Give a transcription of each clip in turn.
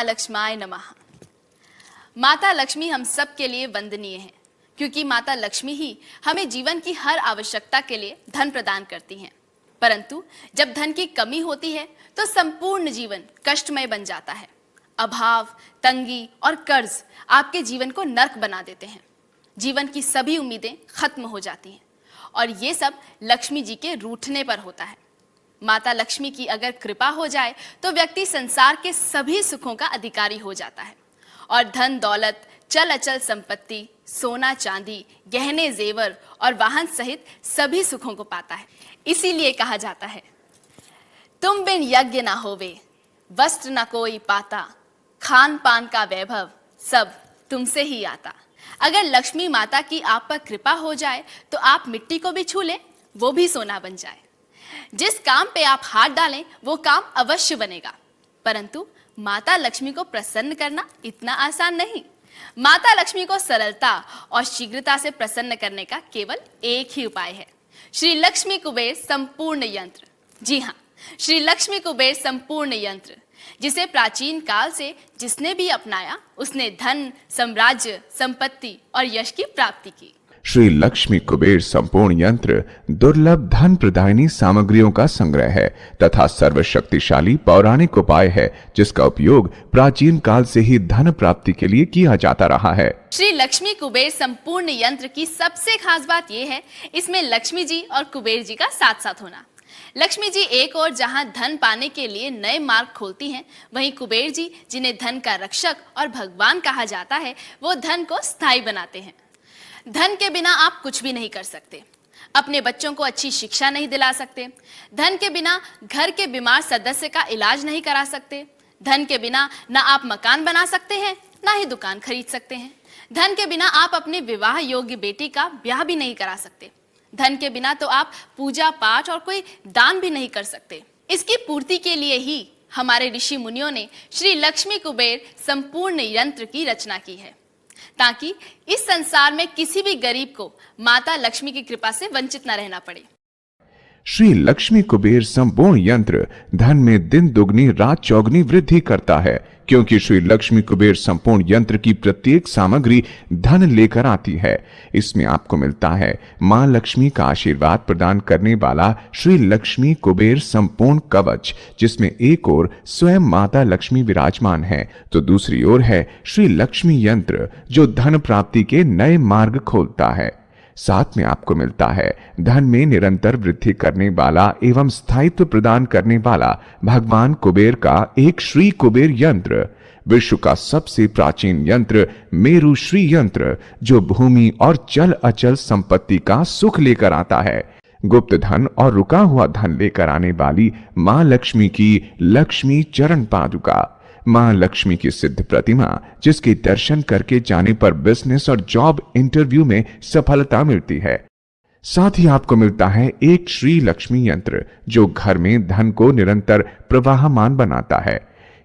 लक्ष्माय नमः। माता लक्ष्मी हम सब के लिए वंदनीय है, क्योंकि माता लक्ष्मी ही हमें जीवन की हर आवश्यकता के लिए धन प्रदान करती हैं। परंतु जब धन की कमी होती है तो संपूर्ण जीवन कष्टमय बन जाता है। अभाव, तंगी और कर्ज आपके जीवन को नर्क बना देते हैं। जीवन की सभी उम्मीदें खत्म हो जाती हैं और ये सब लक्ष्मी जी के रूठने पर होता है। माता लक्ष्मी की अगर कृपा हो जाए तो व्यक्ति संसार के सभी सुखों का अधिकारी हो जाता है और धन दौलत, चल अचल संपत्ति, सोना चांदी, गहने जेवर और वाहन सहित सभी सुखों को पाता है। इसीलिए कहा जाता है, तुम बिन यज्ञ ना होवे, वस्त्र न कोई पाता, खान पान का वैभव सब तुमसे ही आता। अगर लक्ष्मी माता की आप पर कृपा हो जाए तो आप मिट्टी को भी छू लें, वो भी सोना बन जाए। जिस काम पे आप हाथ डालें वो काम अवश्य बनेगा। परंतु माता लक्ष्मी को प्रसन्न करना इतना आसान नहीं। माता लक्ष्मी को सरलता और शीघ्रता से प्रसन्न करने का केवल एक ही उपाय है, श्री लक्ष्मी कुबेर संपूर्ण यंत्र। जी हाँ, श्री लक्ष्मी कुबेर संपूर्ण यंत्र, जिसे प्राचीन काल से जिसने भी अपनाया उसने धन, साम्राज्य, संपत्ति और यश की प्राप्ति की। श्री लक्ष्मी कुबेर संपूर्ण यंत्र दुर्लभ धन प्रदायिनी सामग्रियों का संग्रह है तथा सर्वशक्तिशाली पौराणिक उपाय है, जिसका उपयोग प्राचीन काल से ही धन प्राप्ति के लिए किया जाता रहा है। श्री लक्ष्मी कुबेर संपूर्ण यंत्र की सबसे खास बात यह है, इसमें लक्ष्मी जी और कुबेर जी का साथ साथ होना। लक्ष्मी जी एक और जहां धन पाने के लिए नए मार्ग खोलती हैं, वहीं कुबेर जी, जिन्हें धन का रक्षक और भगवान कहा जाता है, वो धन को स्थायी बनाते हैं। धन के बिना आप कुछ भी नहीं कर सकते। अपने बच्चों को अच्छी शिक्षा नहीं दिला सकते। धन के बिना घर के बीमार सदस्य का इलाज नहीं करा सकते। धन के बिना ना आप मकान बना सकते हैं, ना ही दुकान खरीद सकते हैं। धन के बिना आप अपने विवाह योग्य बेटी का ब्याह भी नहीं करा सकते। धन के बिना तो आप पूजा पाठ और कोई दान भी नहीं कर सकते। इसकी पूर्ति के लिए ही हमारे ऋषि मुनियों ने श्री लक्ष्मी कुबेर संपूर्ण यंत्र की रचना की है, ताकि इस संसार में किसी भी गरीब को माता लक्ष्मी की कृपा से वंचित न रहना पड़े। श्री लक्ष्मी कुबेर संपूर्ण यंत्र धन में दिन दुगनी रात चौगनी वृद्धि करता है, क्योंकि श्री लक्ष्मी कुबेर संपूर्ण यंत्र की प्रत्येक सामग्री धन लेकर आती है। इसमें आपको मिलता है मां लक्ष्मी का आशीर्वाद प्रदान करने वाला श्री लक्ष्मी कुबेर संपूर्ण कवच, जिसमें एक ओर स्वयं माता लक्ष्मी विराजमान है तो दूसरी ओर है श्री लक्ष्मी यंत्र, जो धन प्राप्ति के नए मार्ग खोलता है। साथ में आपको मिलता है धन में निरंतर वृद्धि करने वाला एवं स्थायित्व प्रदान करने वाला भगवान कुबेर का एक श्री कुबेर यंत्र, विश्व का सबसे प्राचीन यंत्र मेरु श्री यंत्र, जो भूमि और चल अचल संपत्ति का सुख लेकर आता है। गुप्त धन और रुका हुआ धन लेकर आने वाली मां लक्ष्मी की लक्ष्मी चरण पादुका, मां लक्ष्मी की सिद्ध प्रतिमा, जिसके दर्शन करके जाने पर बिजनेस और जॉब इंटरव्यू में सफलता मिलती है। साथ ही आपको मिलता है एक श्री लक्ष्मी यंत्र, जो घर में धन को निरंतर प्रवाहमान बनाता है।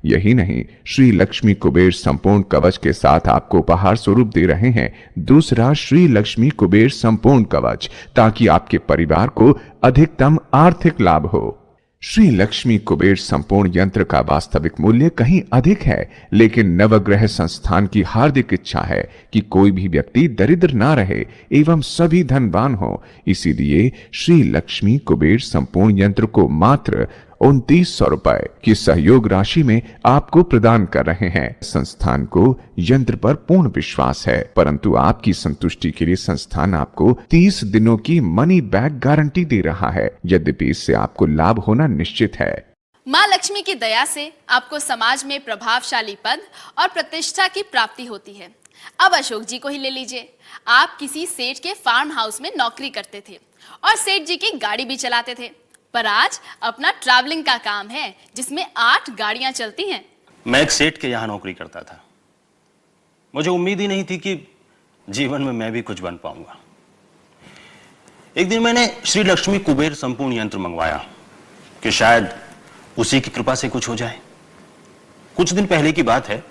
यही नहीं, श्री लक्ष्मी कुबेर संपूर्ण कवच के साथ आपको उपहार स्वरूप दे रहे हैं दूसरा श्री लक्ष्मी कुबेर संपूर्ण कवच, ताकि आपके परिवार को अधिकतम आर्थिक लाभ हो। श्री लक्ष्मी कुबेर संपूर्ण यंत्र का वास्तविक मूल्य कहीं अधिक है, लेकिन नवग्रह संस्थान की हार्दिक इच्छा है कि कोई भी व्यक्ति दरिद्र ना रहे एवं सभी धनवान हो। इसीलिए श्री लक्ष्मी कुबेर संपूर्ण यंत्र को मात्र 2900 रुपए की सहयोग राशि में आपको प्रदान कर रहे हैं। संस्थान को यंत्र पर पूर्ण विश्वास है, परंतु आपकी संतुष्टि के लिए संस्थान आपको 30 दिनों की मनी बैक गारंटी दे रहा है, यद्यपि इससे आपको लाभ होना निश्चित है। मां लक्ष्मी की दया से आपको समाज में प्रभावशाली पद और प्रतिष्ठा की प्राप्ति होती है। अब अशोक जी को ही ले लीजिए। आप किसी सेठ के फार्म हाउस में नौकरी करते थे और सेठ जी की गाड़ी भी चलाते थे, पर आज अपना ट्रैवलिंग का काम है, जिसमें 8 गाड़ियां चलती हैं। मैं एक सेठ के यहाँ नौकरी करता था। मुझे उम्मीद ही नहीं थी कि जीवन में मैं भी कुछ बन पाऊंगा। एक दिन मैंने श्री लक्ष्मी कुबेर संपूर्ण यंत्र मंगवाया कि शायद उसी की कृपा से कुछ हो जाए। कुछ दिन पहले की बात है,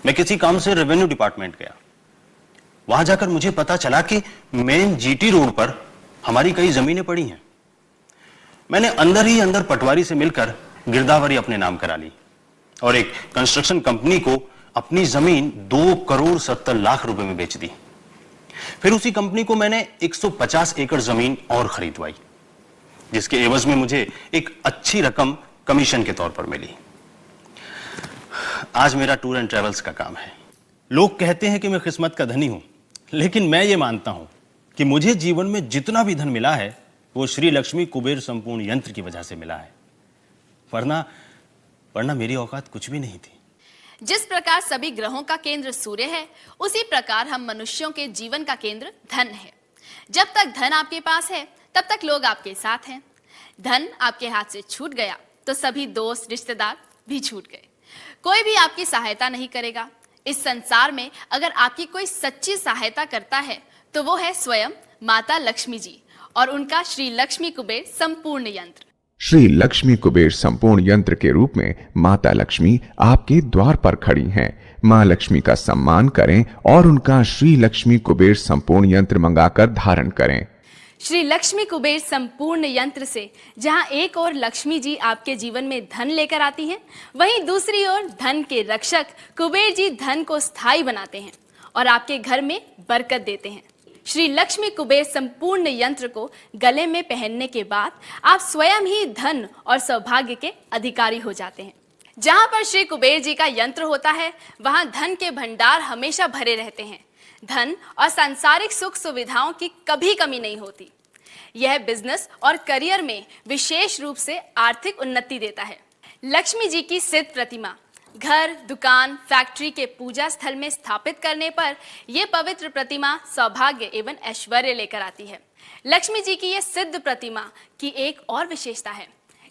मैं किसी काम से रेवेन्यू डिपार्टमेंट गया। वहां जाकर मुझे पता चला कि मेन जीटी रोड पर हमारी कई जमीनें पड़ी हैं। मैंने अंदर ही अंदर पटवारी से मिलकर गिरदावरी अपने नाम करा ली और एक कंस्ट्रक्शन कंपनी को अपनी जमीन 2,70,00,000 रुपए में बेच दी। फिर उसी कंपनी को मैंने 150 एकड़ जमीन और खरीदवाई, जिसके एवज में मुझे एक अच्छी रकम कमीशन के तौर पर मिली। आज मेरा टूर एंड ट्रेवल्स का काम है। लोग कहते हैं कि मैं किस्मत का धनी हूं, लेकिन मैं ये मानता हूं कि मुझे जीवन में जितना भी धन मिला है वो श्री लक्ष्मी कुबेर संपूर्ण यंत्र की वजह से मिला है, वरना मेरी औकात कुछ भी नहीं थी। जिस प्रकार सभी ग्रहों का केंद्र सूर्य है, उसी प्रकार हम मनुष्यों के जीवन का केंद्र धन है। जब तक धन आपके पास है तब तक लोग आपके साथ हैं। धन आपके हाथ से छूट गया तो सभी दोस्त रिश्तेदार भी छूट गए। कोई भी आपकी सहायता नहीं करेगा। इस संसार में अगर आपकी कोई सच्ची सहायता करता है तो वो है स्वयं माता लक्ष्मी जी और उनका श्री लक्ष्मी कुबेर संपूर्ण यंत्र। श्री लक्ष्मी कुबेर संपूर्ण यंत्र के रूप में माता लक्ष्मी आपके द्वार पर खड़ी हैं। मां लक्ष्मी का सम्मान करें और उनका श्री लक्ष्मी कुबेर संपूर्ण यंत्र मंगाकर धारण करें। श्री लक्ष्मी कुबेर संपूर्ण यंत्र से जहां एक ओर लक्ष्मी जी आपके जीवन में धन लेकर आती हैं, वहीं दूसरी ओर धन के रक्षक कुबेर जी धन को स्थायी बनाते हैं और आपके घर में बरकत देते हैं। श्री लक्ष्मी कुबेर संपूर्ण यंत्र को गले में पहनने के बाद आप स्वयं ही धन और सौभाग्य के अधिकारी हो जाते हैं। जहां पर श्री कुबेर जी का यंत्र होता है, वहां धन के भंडार हमेशा भरे रहते हैं। धन और सांसारिक सुख सुविधाओं की कभी कमी नहीं होती। यह बिजनेस और करियर में विशेष रूप से आर्थिक उन्नति देता है। लक्ष्मी जी की सिद्ध प्रतिमा घर, दुकान, फैक्ट्री के पूजा स्थल में स्थापित करने पर यह पवित्र प्रतिमा सौभाग्य एवं ऐश्वर्य लेकर आती है। लक्ष्मी जी की यह सिद्ध प्रतिमा की एक और विशेषता है,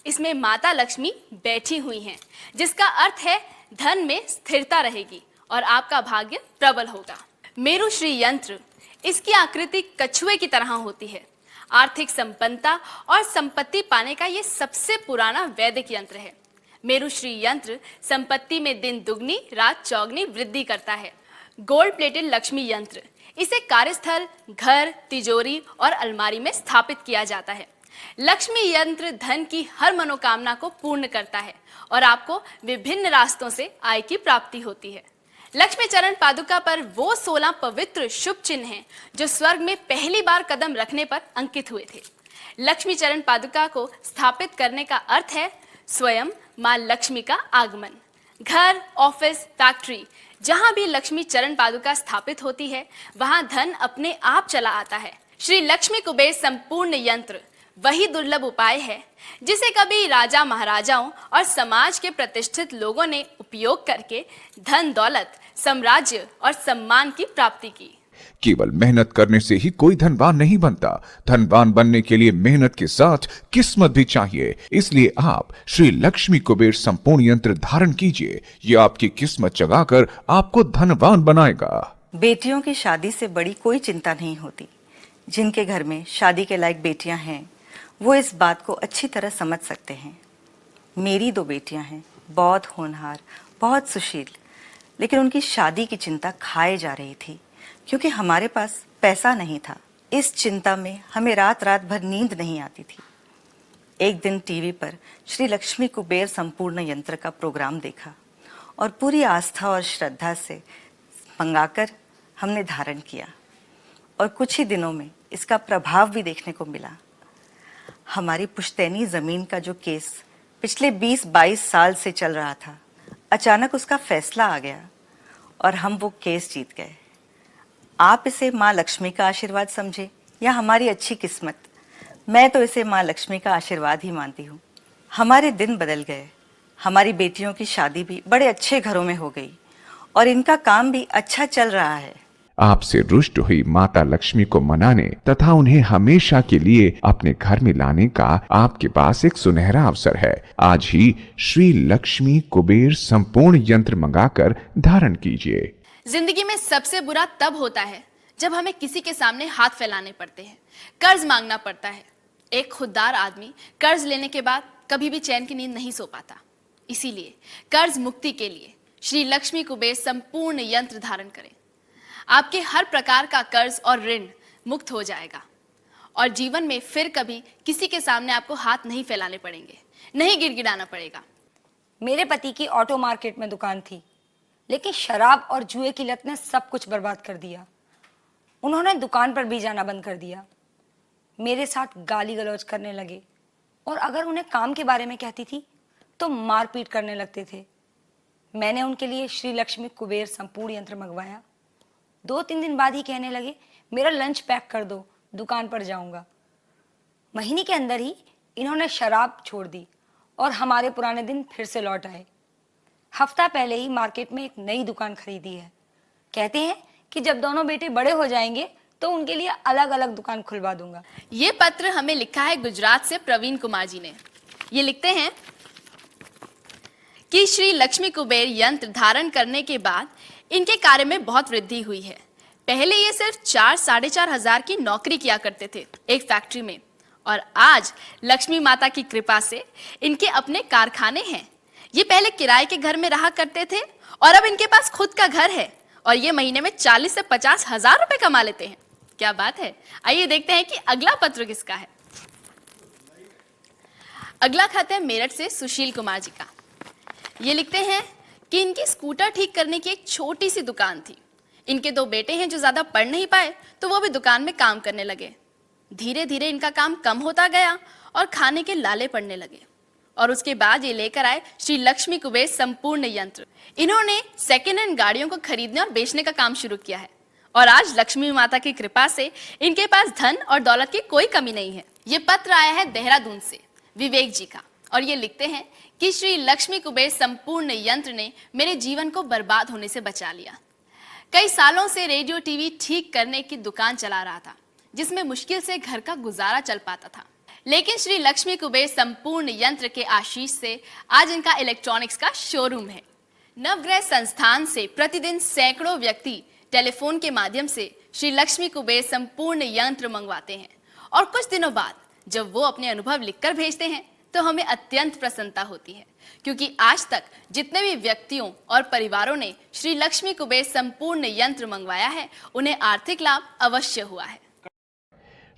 इसमें माता लक्ष्मी बैठी हुई हैं, जिसका अर्थ है धन में स्थिरता रहेगी और आपका भाग्य प्रबल होगा। मेरु श्री यंत्र, इसकी आकृति कछुए की तरह होती है। आर्थिक संपन्नता और संपत्ति पाने का यह सबसे पुराना वैदिक यंत्र है। मेरु श्री यंत्र संपत्ति में दिन दुगनी रात चौगनी वृद्धि करता है। गोल्ड प्लेटेड लक्ष्मी यंत्र, इसे कार्यस्थल, घर, तिजोरी और अलमारी में स्थापित किया जाता है। लक्ष्मी यंत्र धन की हर मनोकामना को पूर्ण करता है और आपको विभिन्न रास्तों से आय की प्राप्ति होती है। लक्ष्मी चरण पादुका पर वो 16 पवित्र शुभ चिन्ह हैं जो स्वर्ग में पहली बार कदम रखने पर अंकित हुए थे। लक्ष्मी चरण पादुका को स्थापित करने का अर्थ है स्वयं मां लक्ष्मी का आगमन। घर, ऑफिस, फैक्ट्री, जहां भी लक्ष्मी चरण पादुका स्थापित होती है, वहां धन अपने आप चला आता है। श्री लक्ष्मी कुबेर संपूर्ण यंत्र वही दुर्लभ उपाय है जिसे कभी राजा महाराजाओं और समाज के प्रतिष्ठित लोगों ने उपयोग करके धन दौलत, साम्राज्य और सम्मान की प्राप्ति की। केवल मेहनत करने से ही कोई धनवान नहीं बनता। धनवान बनने के लिए मेहनत के साथ किस्मत भी चाहिए। इसलिए आप श्री लक्ष्मी कुबेर संपूर्ण यंत्र धारण कीजिए। यह आपकी किस्मत जगाकर आपको धनवान बनाएगा। बेटियों की शादी से बड़ी कोई चिंता नहीं होती। जिनके घर में शादी के लायक बेटियां हैं, वो इस बात को अच्छी तरह समझ सकते हैं। मेरी 2 बेटियां हैं, बहुत होनहार, बहुत सुशील, लेकिन उनकी शादी की चिंता खाए जा रही थी क्योंकि हमारे पास पैसा नहीं था। इस चिंता में हमें रात रात भर नींद नहीं आती थी। एक दिन टीवी पर श्री लक्ष्मी कुबेर संपूर्ण यंत्र का प्रोग्राम देखा और पूरी आस्था और श्रद्धा से मंगाकर हमने धारण किया और कुछ ही दिनों में इसका प्रभाव भी देखने को मिला। हमारी पुश्तैनी जमीन का जो केस पिछले 20-22 साल से चल रहा था, अचानक उसका फैसला आ गया और हम वो केस जीत गए। आप इसे माँ लक्ष्मी का आशीर्वाद समझे या हमारी अच्छी किस्मत, मैं तो इसे माँ लक्ष्मी का आशीर्वाद ही मानती हूँ। हमारे दिन बदल गए। हमारी बेटियों की शादी भी बड़े अच्छे घरों में हो गई और इनका काम भी अच्छा चल रहा है। आपसे रुष्ट हुई माता लक्ष्मी को मनाने तथा उन्हें हमेशा के लिए अपने घर में लाने का आपके पास एक सुनहरा अवसर है। आज ही श्री लक्ष्मी कुबेर संपूर्ण यंत्र मंगाकर धारण कीजिए। जिंदगी में सबसे बुरा तब होता है जब हमें किसी के सामने हाथ फैलाने पड़ते हैं, कर्ज मांगना पड़ता है। एक खुददार आदमी कर्ज लेने के बाद कभी भी चैन की नींद नहीं सो पाता। इसीलिए कर्ज मुक्ति के लिए श्री लक्ष्मी कुबेर संपूर्ण यंत्र धारण करें। आपके हर प्रकार का कर्ज और ऋण मुक्त हो जाएगा और जीवन में फिर कभी किसी के सामने आपको हाथ नहीं फैलाने पड़ेंगे, नहीं गिड़गिड़ाना पड़ेगा। मेरे पति की ऑटो मार्केट में दुकान थी, लेकिन शराब और जुए की लत ने सब कुछ बर्बाद कर दिया। उन्होंने दुकान पर भी जाना बंद कर दिया, मेरे साथ गाली गलौज करने लगे और अगर उन्हें काम के बारे में कहती थी तो मारपीट करने लगते थे। मैंने उनके लिए श्री लक्ष्मी कुबेर संपूर्ण यंत्र मंगवाया। 2-3 दिन बाद ही कहने लगे, मेरा लंच पैक कर दो, दुकान पर जाऊंगा। महीने के अंदर ही इन्होंने शराब छोड़ दी और हमारे पुराने दिन फिर से लौट आए। हफ्ता पहले ही मार्केट में एक नई दुकान खरीदी है। कहते हैं कि जब दोनों बेटे बड़े हो जाएंगे तो उनके लिए अलग अलग दुकान खुलवा दूंगा। ये पत्र हमें लिखा है गुजरात से प्रवीण कुमार जी ने। ये लिखते हैं कि श्री लक्ष्मी कुबेर यंत्र धारण करने के बाद इनके कार्य में बहुत वृद्धि हुई है। पहले ये सिर्फ 4-4.5 हजार की नौकरी किया करते थे एक फैक्ट्री में, और आज लक्ष्मी माता की कृपा से इनके अपने कारखाने हैं। ये पहले किराए के घर में रहा करते थे और अब इनके पास खुद का घर है और ये महीने में 40 से 50 हजार रुपए कमा लेते हैं। क्या बात है। आइए देखते हैं कि अगला पत्र किसका है। अगला खत है मेरठ से सुशील कुमार जी का। ये लिखते हैं कि इनकी स्कूटर ठीक करने की एक छोटी सी दुकान थी। इनके 2 बेटे हैं जो ज्यादा पढ़ नहीं पाए, तो वो भी दुकान में काम करने लगे। धीरे धीरे इनका काम कम होता गया और खाने के लाले पड़ने लगे, और उसके बाद ये लेकर आए श्री लक्ष्मी कुबेर संपूर्ण यंत्र। इन्होंने सेकेंड हैंड गाड़ियों को खरीदने और बेचने का काम शुरू किया है, और आज लक्ष्मी माता की कृपा से इनके पास धन और दौलत की कोई कमी नहीं है। ये पत्र आया है देहरादून से विवेक जी का, और ये लिखते हैं कि श्री लक्ष्मी कुबेर संपूर्ण यंत्र ने मेरे जीवन को बर्बाद होने से बचा लिया। कई सालों से रेडियो टीवी ठीक करने की दुकान चला रहा था, जिसमें मुश्किल से घर का गुजारा चल पाता था, लेकिन श्री लक्ष्मी कुबेर संपूर्ण यंत्र के आशीष से आज इनका इलेक्ट्रॉनिक्स का शोरूम है। नवग्रह संस्थान से प्रतिदिन सैकड़ों व्यक्ति टेलीफोन के माध्यम से श्री लक्ष्मी कुबेर संपूर्ण यंत्र मंगवाते हैं, और कुछ दिनों बाद जब वो अपने अनुभव लिखकर भेजते हैं तो हमें अत्यंत प्रसन्नता होती है, क्योंकि आज तक जितने भी व्यक्तियों और परिवारों ने श्री लक्ष्मी कुबेर संपूर्ण यंत्र मंगवाया है, उन्हें आर्थिक लाभ अवश्य हुआ है।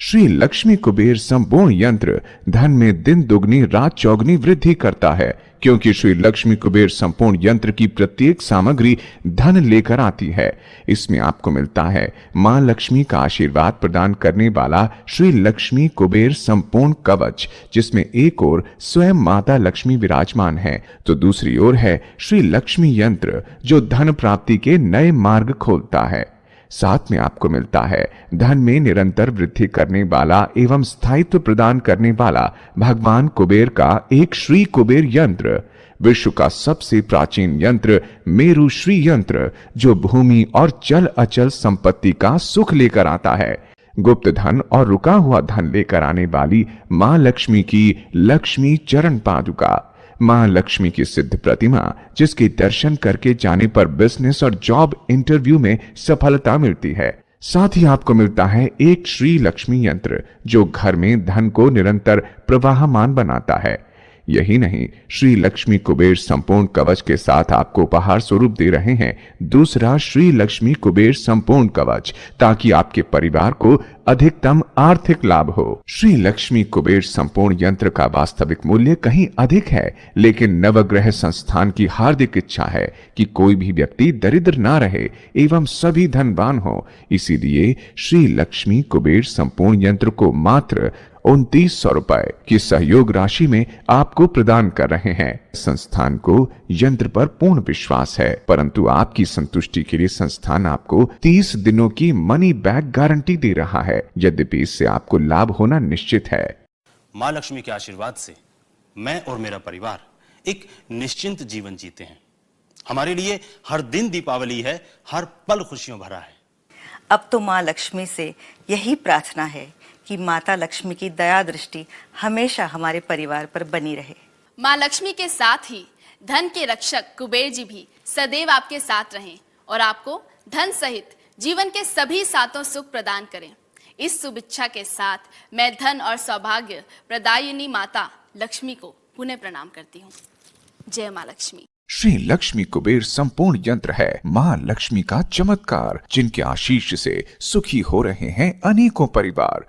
श्री लक्ष्मी कुबेर संपूर्ण यंत्र धन में दिन दुगनी रात चौगनी वृद्धि करता है, क्योंकि श्री लक्ष्मी कुबेर संपूर्ण यंत्र की प्रत्येक सामग्री धन लेकर आती है। इसमें आपको मिलता है मां लक्ष्मी का आशीर्वाद प्रदान करने वाला श्री लक्ष्मी कुबेर संपूर्ण कवच, जिसमें एक ओर स्वयं माता लक्ष्मी विराजमान है तो दूसरी ओर है श्री लक्ष्मी यंत्र, जो धन प्राप्ति के नए मार्ग खोलता है। साथ में आपको मिलता है धन में निरंतर वृद्धि करने वाला एवं स्थायित्व प्रदान करने वाला भगवान कुबेर का एक श्री कुबेर यंत्र, विश्व का सबसे प्राचीन यंत्र मेरु श्री यंत्र, जो भूमि और चल अचल संपत्ति का सुख लेकर आता है। गुप्त धन और रुका हुआ धन लेकर आने वाली मां लक्ष्मी की लक्ष्मी चरण पादुका, मां लक्ष्मी की सिद्ध प्रतिमा, जिसके दर्शन करके जाने पर बिजनेस और जॉब इंटरव्यू में सफलता मिलती है। साथ ही आपको मिलता है एक श्री लक्ष्मी यंत्र, जो घर में धन को निरंतर प्रवाहमान बनाता है। यही नहीं, श्री लक्ष्मी कुबेर संपूर्ण कवच के साथ आपको उपहार स्वरूप दे रहे हैं दूसरा श्री लक्ष्मी कुबेर संपूर्ण कवच, ताकि आपके परिवार को अधिकतम आर्थिक लाभ हो। श्री लक्ष्मी कुबेर संपूर्ण यंत्र का वास्तविक मूल्य कहीं अधिक है, लेकिन नवग्रह संस्थान की हार्दिक इच्छा है कि कोई भी व्यक्ति दरिद्र ना रहे एवं सभी धनवान हो। इसीलिए श्री लक्ष्मी कुबेर संपूर्ण यंत्र को मात्र 2900 रुपए की सहयोग राशि में आपको प्रदान कर रहे हैं। संस्थान को यंत्र पर पूर्ण विश्वास है, परंतु आपकी संतुष्टि के लिए संस्थान आपको 30 दिनों की मनी बैक गारंटी दे रहा है, यद्यपि इससे आपको लाभ होना निश्चित है। मां लक्ष्मी के आशीर्वाद से मैं और मेरा परिवार एक निश्चिंत जीवन जीते हैं। हमारे लिए हर दिन दीपावली है, हर पल खुशियों भरा है। अब तो माँ लक्ष्मी से यही प्रार्थना है कि माता लक्ष्मी की दया दृष्टि हमेशा हमारे परिवार पर बनी रहे। माँ लक्ष्मी के साथ ही धन के रक्षक कुबेर जी भी सदैव आपके साथ रहें और आपको धन सहित जीवन के सभी सातों सुख प्रदान करें। इस शुभ इच्छा के साथ मैं धन और सौभाग्य प्रदायिनी माता लक्ष्मी को पुनः प्रणाम करती हूँ। जय माँ लक्ष्मी। श्री लक्ष्मी कुबेर संपूर्ण यंत्र है मां लक्ष्मी का चमत्कार, जिनके आशीष से सुखी हो रहे हैं अनेकों परिवार।